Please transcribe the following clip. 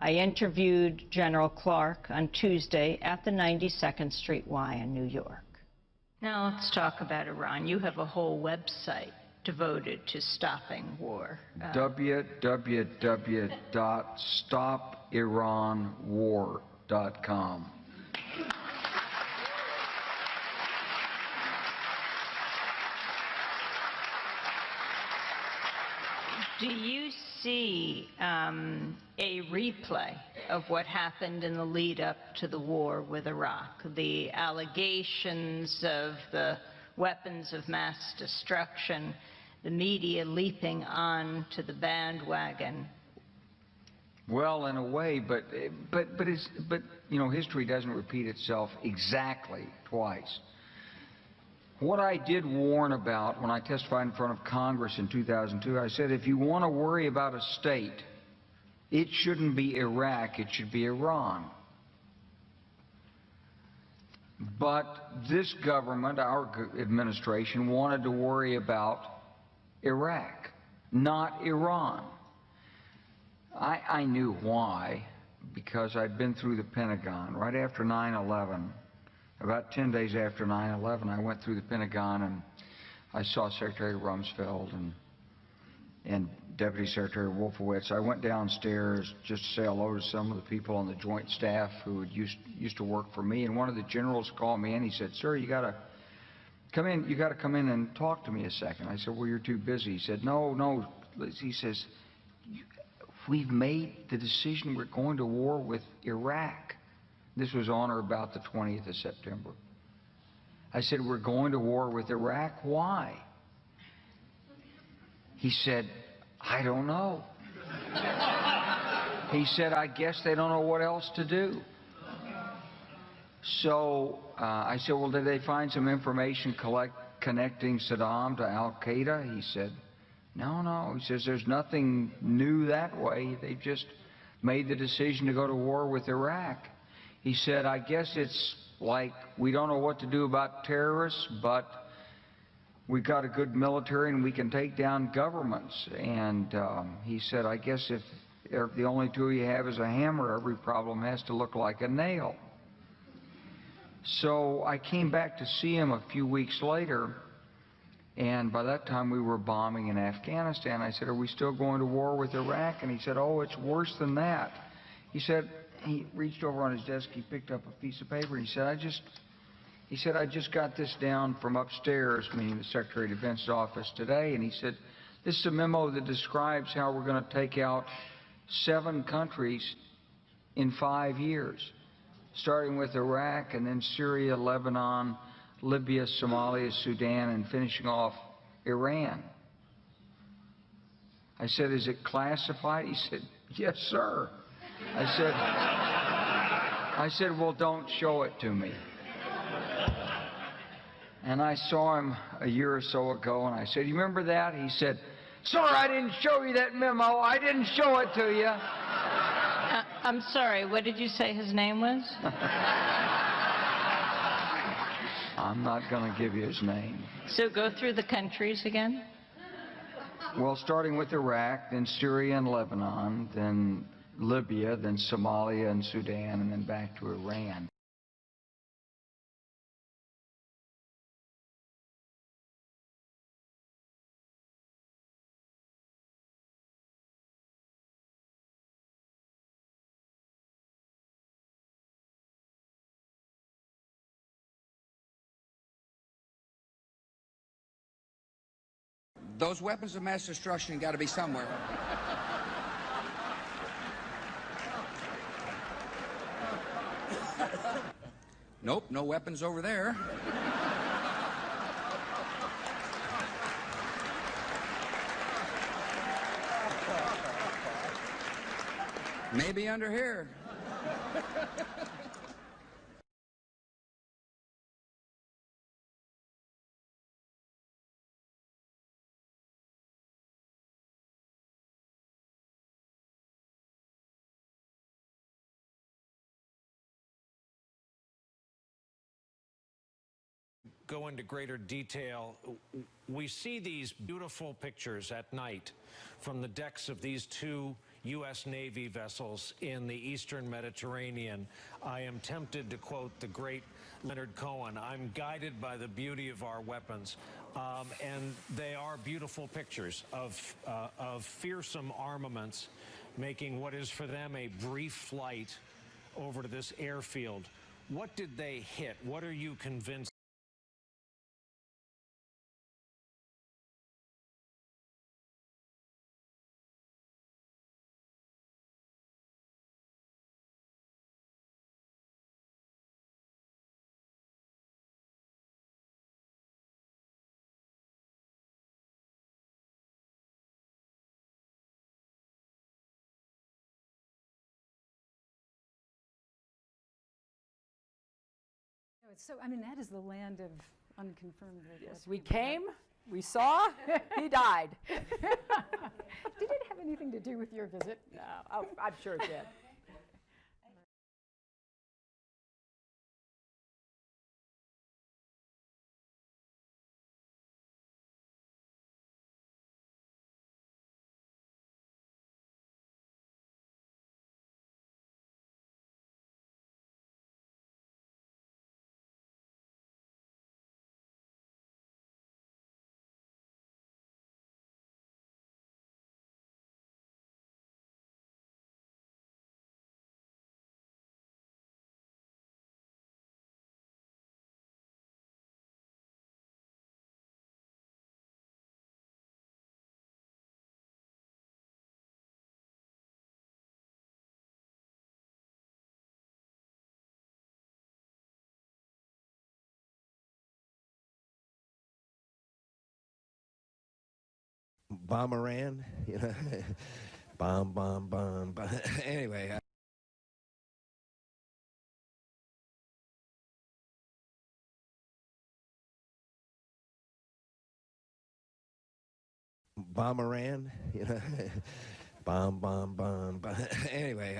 I interviewed General Clark on Tuesday at the 92nd Street Y in New York. Now let's talk about Iran. You have a whole website devoted to stopping war. www.stopiranwar.com. Do you see a replay of what happened in the lead up to the war with Iraq? The allegations of the weapons of mass destruction, the media leaping on to the bandwagon? Well, in a way, but you know, history doesn't repeat itself exactly twice. What I did warn about when I testified in front of Congress in 2002, I said, if you want to worry about a state, it shouldn't be Iraq, it should be Iran. But this government, our administration, wanted to worry about Iraq, not Iran. I knew why, because I'd been through the Pentagon right after 9/11. About 10 days after 9/11, I went through the Pentagon and I saw Secretary Rumsfeld and Deputy Secretary Wolfowitz. I went downstairs just to say hello to some of the people on the Joint Staff who had used to work for me, and one of the generals called me and he said, "Sir, you got to come in. You got to come in and talk to me a second." I said, "Well, you're too busy." He said, "No." He says, "We've made the decision. We're going to war with Iraq." This was on or about the 20th of September. I said, "We're going to war with Iraq. Why?" He said, "I don't know." He said, "I guess they don't know what else to do." So I said, "Well, did they find some information connecting Saddam to Al-Qaeda?" He said, No. He says, "There's nothing new that way. They just made the decision to go to war with Iraq." He said, "I guess it's like we don't know what to do about terrorists, but we've got a good military and we can take down governments." And he said, "I guess if the only tool you have is a hammer, every problem has to look like a nail." So I came back to see him a few weeks later, and by that time we were bombing in Afghanistan. I said, "Are we still going to war with Iraq?" And he said, "Oh, it's worse than that." He said, he reached over on his desk, he picked up a piece of paper, and he said, I just got this down from upstairs," meaning the Secretary of Defense's office, today, and he said, "This is a memo that describes how we're going to take out 7 countries in 5 years, starting with Iraq and then Syria, Lebanon, Libya, Somalia, Sudan, and finishing off Iran." I said, "Is it classified?" He said, "Yes, sir." I said, "Well, don't show it to me." And I saw him a year or so ago, and I said, "You remember that?" He said, "Sir, I didn't show you that memo. I didn't show it to you." I'm sorry, what did you say his name was? I'm not going to give you his name. So go through the countries again. Well, starting with Iraq, then Syria and Lebanon, then Libya, then Somalia and Sudan, and then back to Iran. Those weapons of mass destruction got to be somewhere. Nope, no weapons over there. Maybe under here. Go into greater detail. We see these beautiful pictures at night from the decks of these 2 U.S. Navy vessels in the eastern Mediterranean. I am tempted to quote the great Leonard Cohen, I'm guided by the beauty of our weapons. And they are beautiful pictures of fearsome armaments making what is for them a brief flight over to this airfield. What did they hit? What are you convinced? So, I mean, that is the land of unconfirmed. Yes, we came, we saw, he died. Did it have anything to do with your visit? No, oh, I'm sure it did. Bomberan, you know, bomb. Anyway. Bomberan, you know, bomb. Anyway.